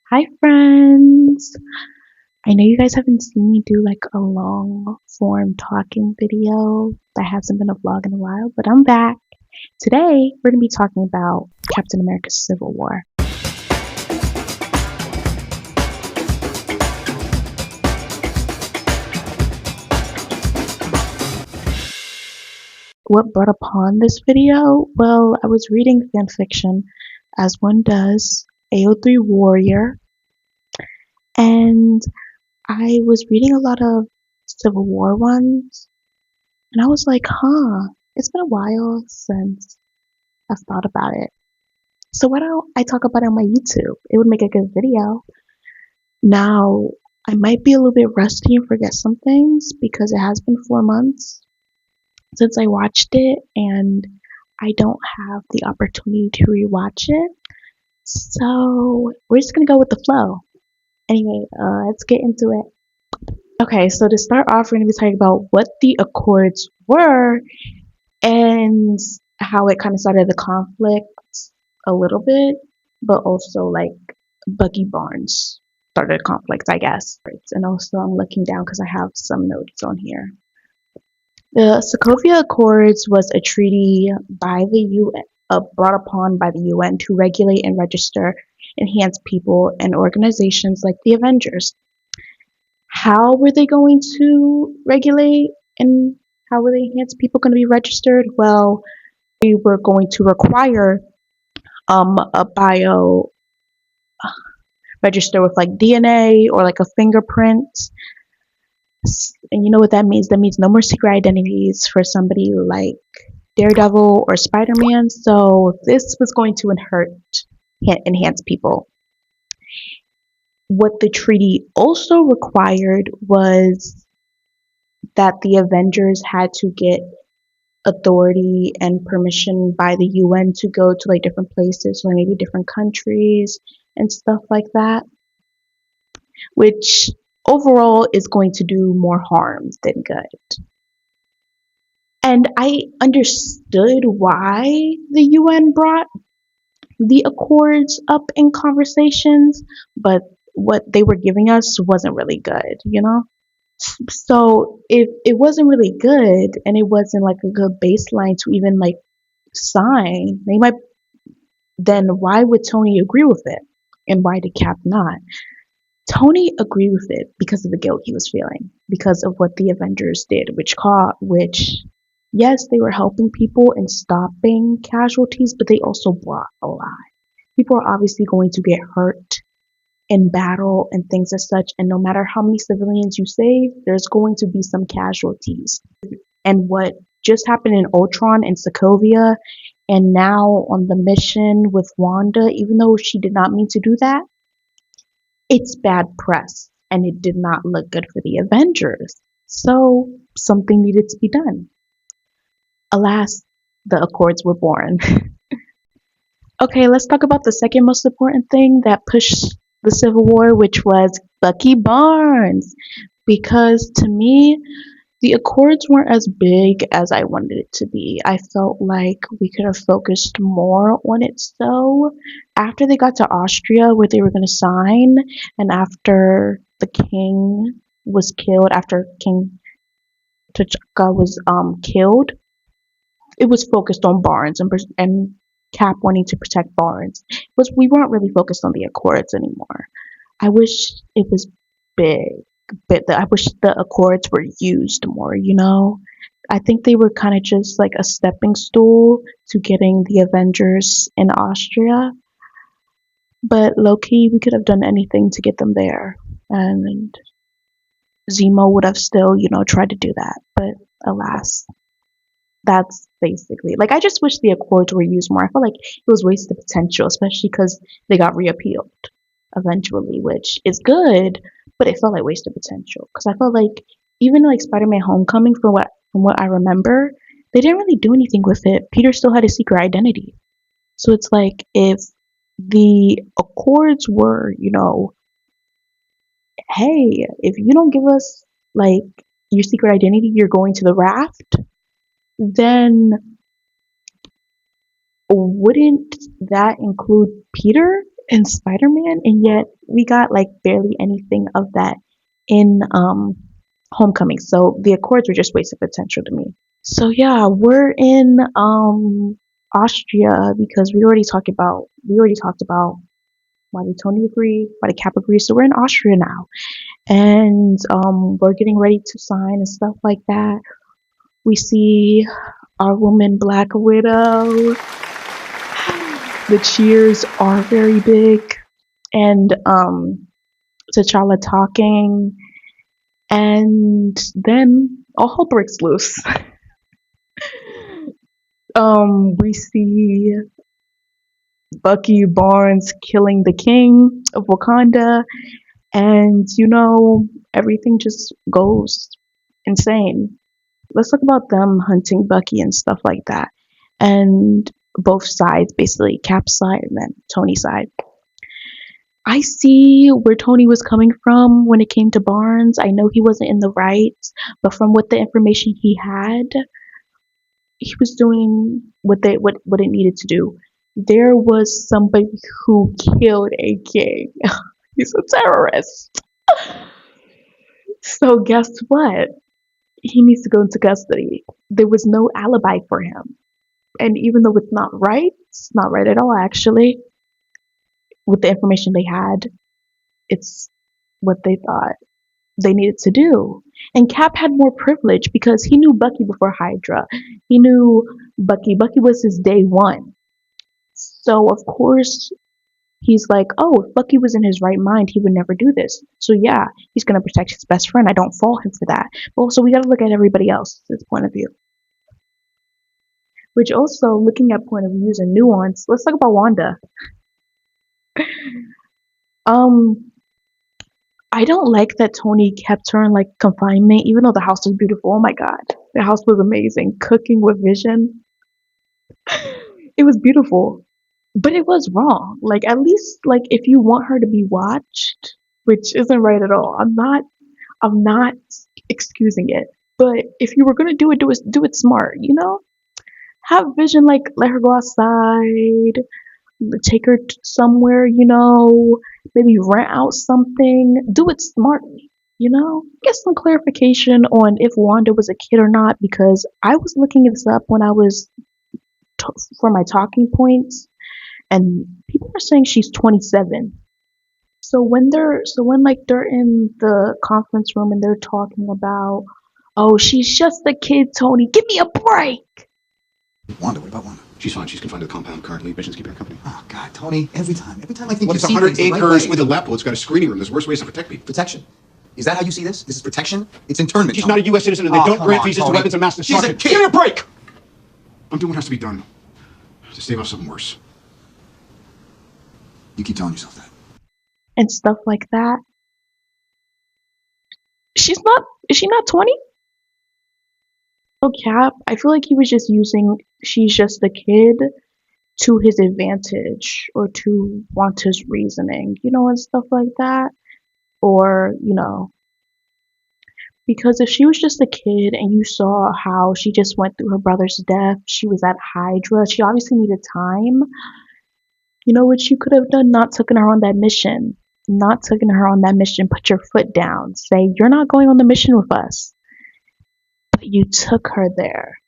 Hi, friends. I know you guys haven't seen me do like a long form talking video. That hasn't been a vlog in a while, but I'm back. Today, we're going to be talking about Captain America's Civil War. What brought upon this video? Well, I was reading fan fiction, as one does, AO3 Warrior, and I was reading a lot of Civil War ones, and I was like, it's been a while since I've thought about it. So why don't I talk about it on my YouTube? It would make a good video. Now, I might be a little bit rusty and forget some things because it has been 4 months since I watched it and I don't have the opportunity to rewatch it. So we're just gonna go with the flow. Anyway, let's get into it. Okay, so to start off, we're gonna be talking about what the Accords were and how it kind of started the conflict a little bit, but also like Bucky Barnes started a conflict, I guess. And also, I'm looking down because I have some notes on here. The Sokovia Accords was a treaty by the UN, brought upon by the UN to regulate and register enhanced people and organizations like the Avengers. How were they going to regulate and how were the enhanced people going to be registered? Well, we were going to require a bio register with like DNA or like a fingerprint. And you know what that means? That means no more secret identities for somebody like Daredevil or Spider Man. So this was going to enhance people. What the treaty also required was that the Avengers had to get authority and permission by the UN to go to like different places, or maybe different countries and stuff like that, which overall is going to do more harm than good. And I understood why the UN brought the Accords up in conversations, but what they were giving us wasn't really good, you know? So if it wasn't really good and it wasn't like a good baseline to even like sign, they might then why would Tony agree with it? And why did Cap not? Tony agreed with it because of the guilt he was feeling, because of what the Avengers did, which yes, they were helping people and stopping casualties, but they also brought a lot. People are obviously going to get hurt in battle and things as such, and no matter how many civilians you save, there's going to be some casualties. And what just happened in Ultron and Sokovia, and now on the mission with Wanda, even though she did not mean to do that, it's bad press and it did not look good for the Avengers. So something needed to be done. Alas, the Accords were born. Okay, let's talk about the second most important thing that pushed the Civil War, which was Bucky Barnes. Because to me, the Accords weren't as big as I wanted it to be. I felt like we could have focused more on it. So, after they got to Austria, where they were going to sign, and after the king was killed, after King T'Chaka was killed, it was focused on Barnes and Cap wanting to protect Barnes. We weren't really focused on the Accords anymore. I wish it was big, but I wish the Accords were used more, you know? I think they were kind of just like a stepping stool to getting the Avengers in Austria. But low-key, we could have done anything to get them there. And Zemo would have still, tried to do that. But alas, that's basically like I just wish the Accords were used more. I felt like it was wasted potential, especially because they got reappealed eventually, which is good, but it felt like wasted potential. Because I felt like even like Spider-Man: Homecoming, from what I remember, they didn't really do anything with it. Peter still had a secret identity, so it's like if the Accords were, hey, if you don't give us like your secret identity, you're going to the raft, then wouldn't that include Peter in Spider-Man, and yet we got like barely anything of that in Homecoming. So the Accords were just wasted potential to me. So yeah, we're in Austria because we already talked about why did Tony agree, why did Cap agree. So we're in Austria now, and we're getting ready to sign and stuff like that. We see our woman Black Widow. The cheers are very big, and T'Challa talking, and then all hell breaks loose. We see Bucky Barnes killing the king of Wakanda, and everything just goes insane. Let's talk about them hunting Bucky and stuff like that, and both sides, basically Cap's side and then Tony's side. I see where Tony was coming from when it came to Barnes. I know he wasn't in the right, but from what the information he had, he was doing what it needed to do. There was somebody who killed a king. He's a terrorist. So guess what? He needs to go into custody. There was no alibi for him. And even though it's not right at all actually, with the information they had, it's what they thought they needed to do. And Cap had more privilege because he knew Bucky before Hydra. He knew Bucky. Bucky was his day one. So of course he's like, oh, if Bucky was in his right mind, he would never do this. So yeah, he's gonna protect his best friend. I don't fault him for that. But also we gotta look at everybody else's point of view. Which also, looking at point of views and nuance, let's talk about Wanda. Um, I don't like that Tony kept her in like confinement, even though the house was beautiful. Oh my god, the house was amazing. Cooking with Vision, it was beautiful, but it was wrong. Like at least, like if you want her to be watched, which isn't right at all. I'm not excusing it. But if you were gonna do it smart. Have Vision like let her go outside, take her somewhere. Maybe rent out something. Do it smartly. Get some clarification on if Wanda was a kid or not because I was looking this up when I was for my talking points, and people are saying she's 27. So when like they're in the conference room and they're talking about, oh, she's just a kid, Tony. Give me a break. Wanda, what about Wanda? She's fine. She's confined to the compound currently. Vision's keeping her company. Oh, God, Tony, every time I think What you is see 100 things the right acres way. with a Lepo? It's got a screening room. There's worse ways to protect people. Protection. Is that how you see this? This is protection? It's internment. She's Tony. not a U.S. citizen, and they Oh, don't come grant on, visas to Tony. weapons of mass destruction. She's a kid. Give me a break! I'm doing what has to be done to stave off something worse. You keep telling yourself that. And stuff like that. Is she not 20? Oh, Cap, I feel like he was just using she's just a kid to his advantage or to want his reasoning, and stuff like that. Or, because if she was just a kid and you saw how she just went through her brother's death, she was at Hydra, she obviously needed time. You know what you could have done? Not taken her on that mission. Not taking her on that mission. Put your foot down. Say, you're not going on the mission with us. But you took her there.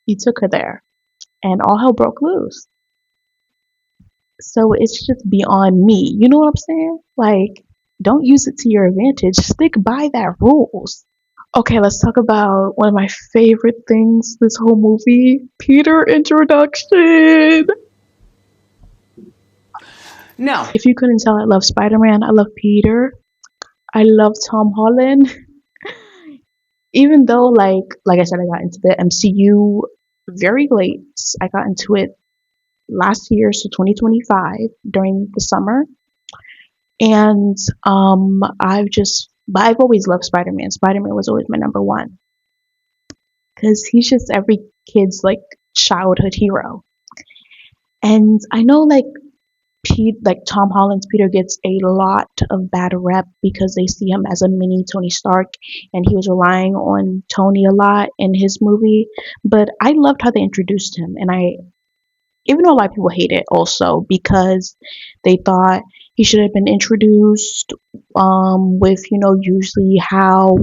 You took her there. And all hell broke loose. So it's just beyond me. You know what I'm saying? Like, don't use it to your advantage. Stick by that rules. Okay, let's talk about one of my favorite things this whole movie. Peter introduction. Now, If you couldn't tell, I love Spider-Man. I love Peter. I love Tom Holland. Even though, like I said, I got into the MCU very late. I got into it last year, so 2025, during the summer. And I've always loved Spider-Man. Spider-Man was always my number one because he's just every kid's like childhood hero. And I know like Tom Holland's Peter gets a lot of bad rep because they see him as a mini Tony Stark, and he was relying on Tony a lot in his movie. But I loved how they introduced him, and even though a lot of people hate it also because they thought He should have been introduced with, usually how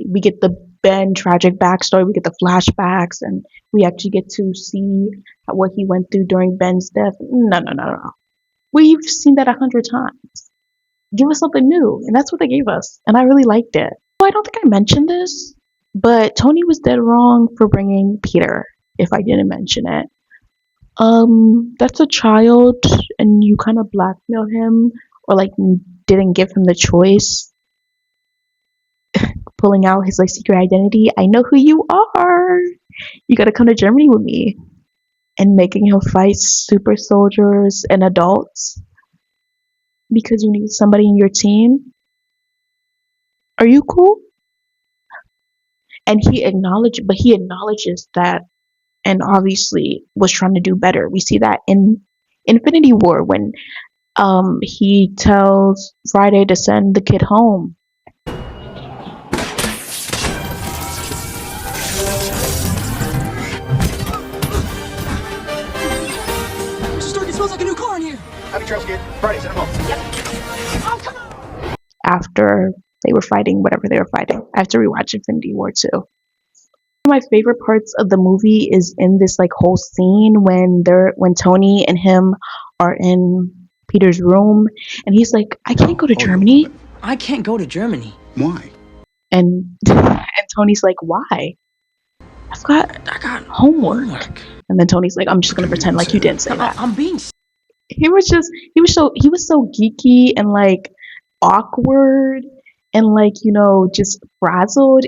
we get the Ben tragic backstory, we get the flashbacks, and we actually get to see what he went through during Ben's death. No, no, no, no, no. We've seen that 100 times. Give us something new, and that's what they gave us, and I really liked it. Oh, I don't think I mentioned this, but Tony was dead wrong for bringing Peter. If I didn't mention it, that's a child, and you kind of blackmail him, or like didn't give him the choice, pulling out his like secret identity. I know who you are. You gotta come to Germany with me, and making him fight super soldiers and adults because you need somebody in your team. Are you cool? And he acknowledges that, and obviously was trying to do better. We see that in Infinity War when he tells Friday to send the kid home. Mr. Stark, it smells like a new car in here. Happy trails, kid. Friday, send him home. Oh, come on. After they were fighting whatever they were fighting. I have to rewatch Infinity War too. One of my favorite parts of the movie is in this like whole scene when Tony and him are in Peter's room, and he's like, I can't go to Germany. I can't go to Germany. Why? And Tony's like, why? I've got I got homework. And then Tony's like, I'm just gonna pretend like you didn't say that. I'm being. He was so geeky and like awkward and like, just frazzled.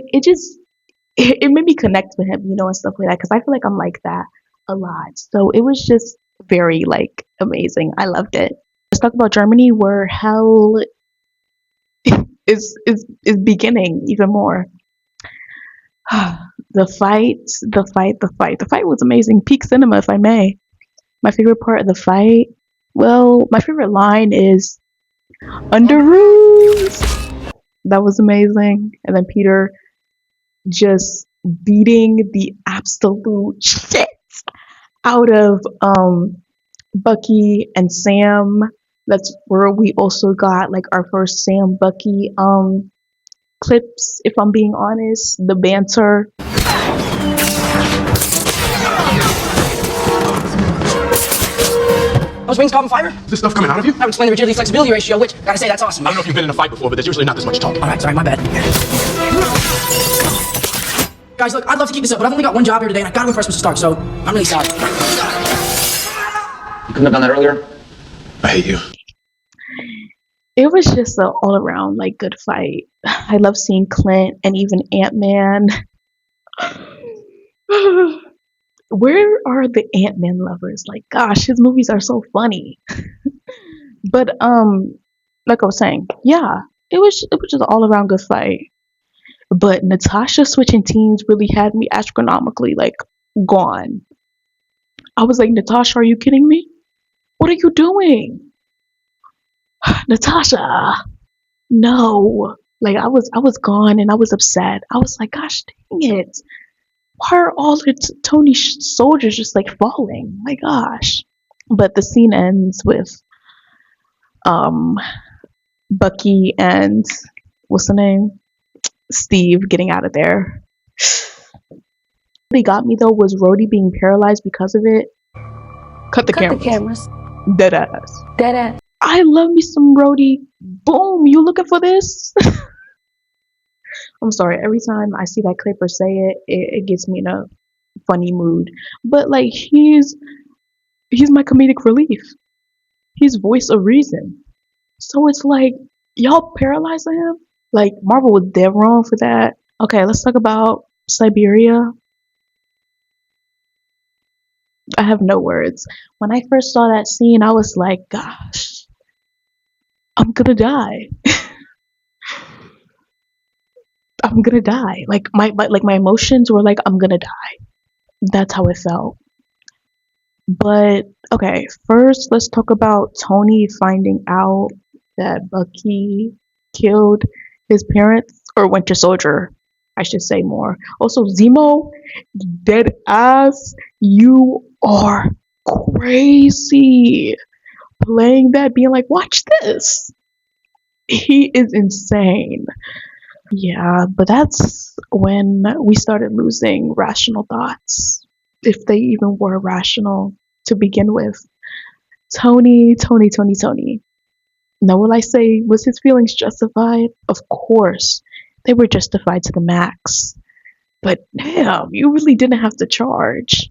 It made me connect with him, and stuff like that, because I feel like I'm like that a lot. So it was just very like amazing. I loved it. Let's talk about Germany, where hell is beginning even more. The fight was amazing. Peak cinema, if I may. My favorite part of the fight, well, my favorite line is "Underoos." That was amazing. And then Peter just beating the absolute shit out of Bucky and Sam. That's where we also got like our first Sam Bucky clips, if I'm being honest. The banter. Those wings carbon fiber? Is this stuff coming out of you? I would explain the rigidity flexibility ratio, which, gotta say, that's awesome. I don't know if you've been in a fight before, but there's usually not this much talk. Alright, sorry, my bad. Guys, look, I'd love to keep this up, but I've only got one job here today, and I gotta impress Mr. Stark, so I'm really sorry. You couldn't have done that earlier? I hate you. It was just an all around like good fight. I love seeing Clint and even Ant-Man. Where are the Ant-Man lovers? Like, gosh, his movies are so funny. But like I was saying, yeah, it was just an all around good fight. But Natasha switching teams really had me astronomically like gone. I was like, Natasha, are you kidding me? What are you doing? Natasha, no. Like I was gone and I was upset. I was like, gosh dang it. Why are all the Tony soldiers just like falling? My gosh. But the scene ends with Bucky and what's the name? Steve getting out of there. What really got me though was Rhodey being paralyzed because of it. Cut the cameras. Dead ass. I love me some Rhodey. Boom, you looking for this? I'm sorry, every time I see that clip or say it gets me in a funny mood. But like he's my comedic relief. He's voice of reason. So it's like y'all paralyzing him? Like Marvel was dead wrong for that. Okay, let's talk about Siberia. I have no words. When I first saw that scene, I was like, gosh, I'm gonna die. I'm gonna die. Like my emotions were like, I'm gonna die. That's how it felt. But okay, first let's talk about Tony finding out that Bucky killed his parents, or Winter Soldier, I should say more. Also, Zemo, dead ass, you are crazy. playing that, being like, watch this. He is insane. Yeah, but that's when we started losing rational thoughts, if they even were rational to begin with. Tony. Now, will I say, was his feelings justified? Of course, they were justified to the max. But damn, you really didn't have to charge.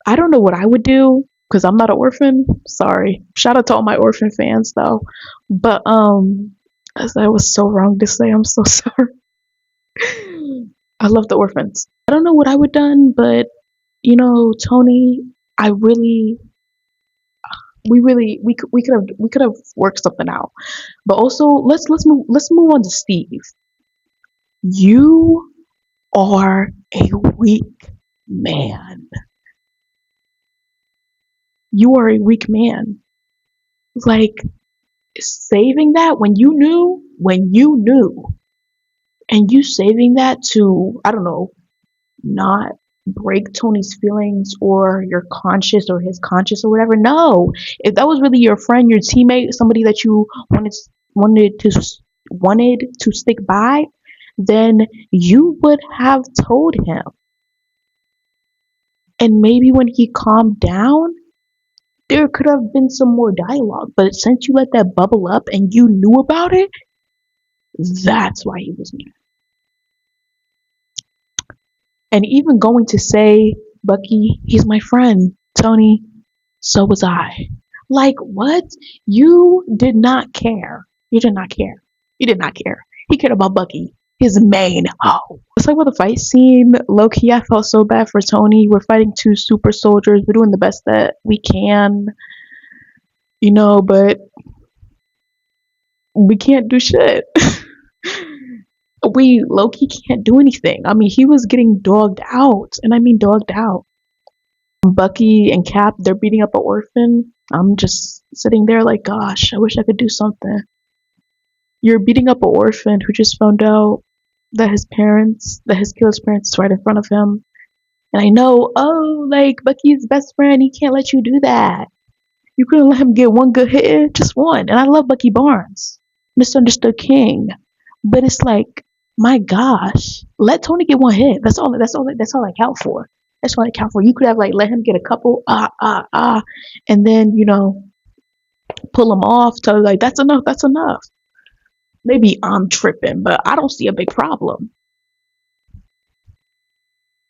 I don't know what I would do because I'm not an orphan. Sorry. Shout out to all my orphan fans though. But that was so wrong to say. I'm so sorry. I love the orphans. I don't know what I would done, but Tony, I really we could have worked something out. But also let's move on to Steve. You are a weak man. You are a weak man. Like saving that when you knew, and you saving that to, I don't know, not break Tony's feelings or your conscience or his conscience or whatever. No, if that was really your friend, your teammate, somebody that you wanted to wanted to stick by, then you would have told him. And maybe when he calmed down, there could have been some more dialogue. But since you let that bubble up and you knew about it, that's why he was mad. And even going to say, Bucky, he's my friend. Tony, so was I. Like, what? You did not care. You did not care. You did not care. He cared about Bucky, his main hoe. Let's talk about the fight scene. Low key, I felt so bad for Tony. We're fighting two super soldiers. We're doing the best that we can, but we can't do shit. We low key can't do anything. I mean, he was getting dogged out, and I mean dogged out. Bucky and Cap, they're beating up an orphan. I'm just sitting there like, gosh, I wish I could do something. You're beating up an orphan who just found out that his killer's parents is right in front of him. And I know, oh, like, Bucky's best friend, he can't let you do that. You couldn't let him get one good hit in, just one. And I love Bucky Barnes, misunderstood king. But it's like, my gosh, let Tony get one hit. That's all I count for. That's all I count for. You could have like let him get a couple, and then pull him off to like that's enough. That's enough. Maybe I'm tripping, but I don't see a big problem.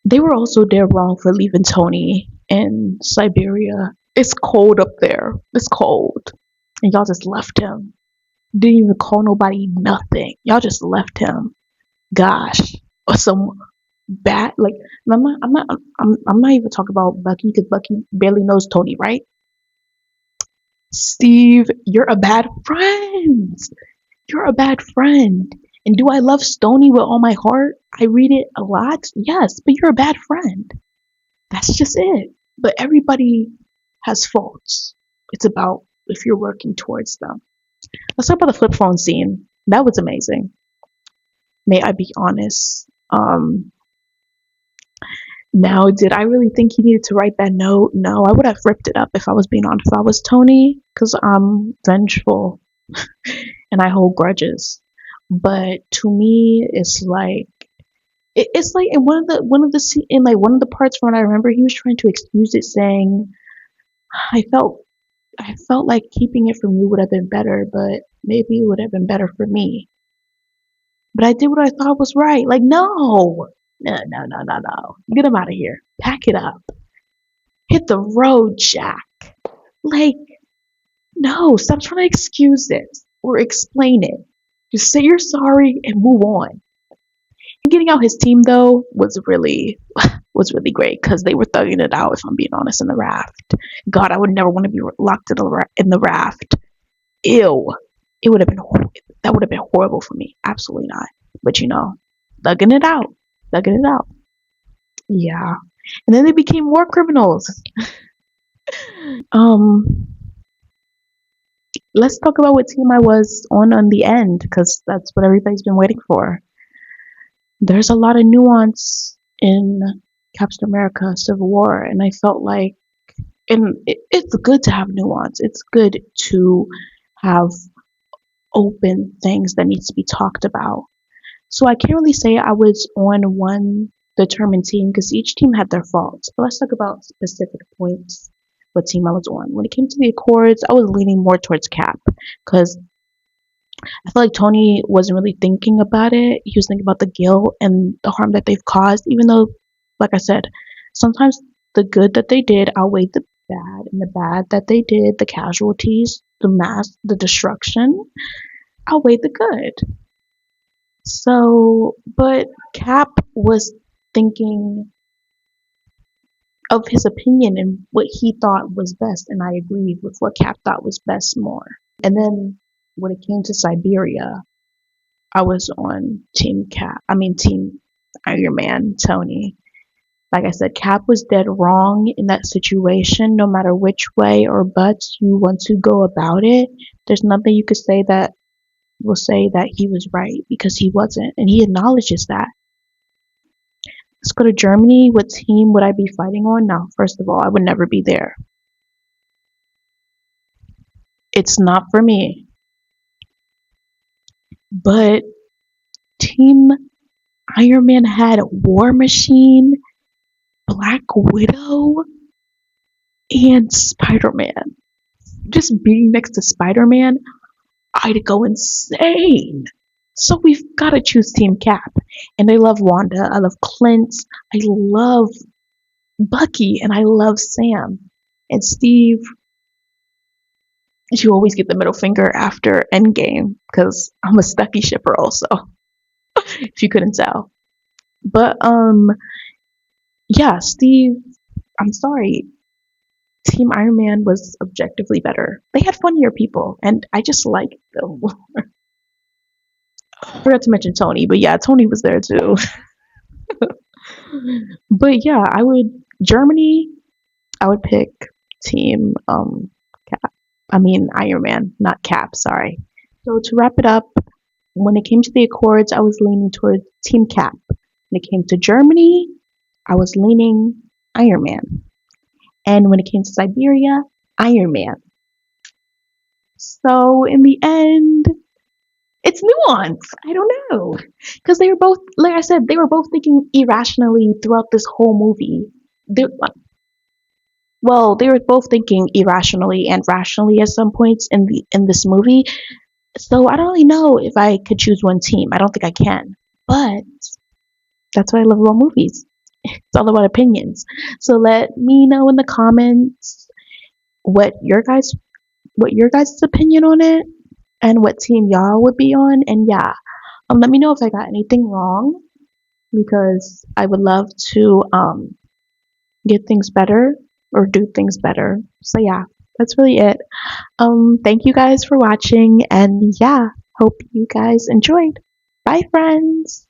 They were also dead wrong for leaving Tony in Siberia. It's cold up there. It's cold, and y'all just left him. Didn't even call nobody nothing. Y'all just left him. Gosh, or some bad like I'm not even talking about Bucky because Bucky barely knows Tony, right? Steve, you're a bad friend. You're a bad friend. And do I love Stony with all my heart? I read it a lot, yes, but you're a bad friend. That's just it. But everybody has faults. It's about if you're working towards them. Let's talk about the flip phone scene. That was amazing. May I be honest? Now, did I really think he needed to write that note? No, I would have ripped it up if I was being honest. If I was Tony, because I'm vengeful and I hold grudges. But to me, it's like it's like in one of the parts from what I remember, he was trying to excuse it, saying, "I felt like keeping it from you would have been better, but maybe it would have been better for me." But I did what I thought was right. Like, no, no. Get him out of here. Pack it up. Hit the road, Jack. Like, no, stop trying to excuse it or explain it. Just say you're sorry and move on. Getting out his team though was really great because they were thugging it out. If I'm being honest, in the raft. God, I would never want to be locked in the raft. Ew. It would have been that would have been horrible for me. Absolutely not. But thugging it out, thugging it out. Yeah. And then they became war criminals. Um, let's talk about what team I was on the end because that's what everybody's been waiting for. There's a lot of nuance in Captain America Civil War, and I felt like, and it's good to have nuance. It's good to have open things that needs to be talked about. So I can't really say I was on one determined team because each team had their faults. But let's talk about specific points. What team I was on. When it came to the Accords, I was leaning more towards Cap because I feel like Tony wasn't really thinking about it. He was thinking about the guilt and the harm that they've caused, even though, like I said, sometimes the good that they did outweighed the bad, and the bad that they did, the casualties, the mass, the destruction, outweighed the good. So, but Cap was thinking of his opinion and what he thought was best, and I agreed with what Cap thought was best more. And then when it came to Siberia, I was on Team Cap. I mean, Team Iron Man, Tony. Like I said, Cap was dead wrong in that situation. No matter which way or buts you want to go about it, there's nothing you could say that will say that he was right because he wasn't, and he acknowledges that. Let's go to Germany. What team would I be fighting on? Now, first of all, I would never be there. It's not for me. But Team Iron Man had War Machine, Black Widow, and Spider Man. Just being next to Spider Man, I'd go insane. So we've got to choose Team Cap. And I love Wanda. I love Clint. I love Bucky. And I love Sam. And Steve, you always get the middle finger after Endgame because I'm a Stucky shipper also, if you couldn't tell. But yeah, Steve, I'm sorry. Team Iron Man was objectively better. They had funnier people, and I just liked them. I forgot to mention Tony, but yeah, Tony was there too. But yeah, I would Germany. I would pick Team Cap. I mean Iron Man, not Cap. Sorry. So to wrap it up, when it came to the Accords, I was leaning towards Team Cap. When it came to Germany, I was leaning Iron Man. And when it came to Siberia, Iron Man. So in the end, it's nuance. I don't know. Because they were both, like I said, they were both thinking irrationally throughout this whole movie. They, well, they were both thinking irrationally and rationally at some points in this movie. So I don't really know if I could choose one team. I don't think I can. But that's what I love about movies. It's all about opinions. So let me know in the comments what your guys' opinion on it and what team y'all would be on. And yeah, let me know if I got anything wrong because I would love to get things better or do things better. So yeah, that's really it. Thank you guys for watching, and yeah, hope you guys enjoyed. Bye, friends.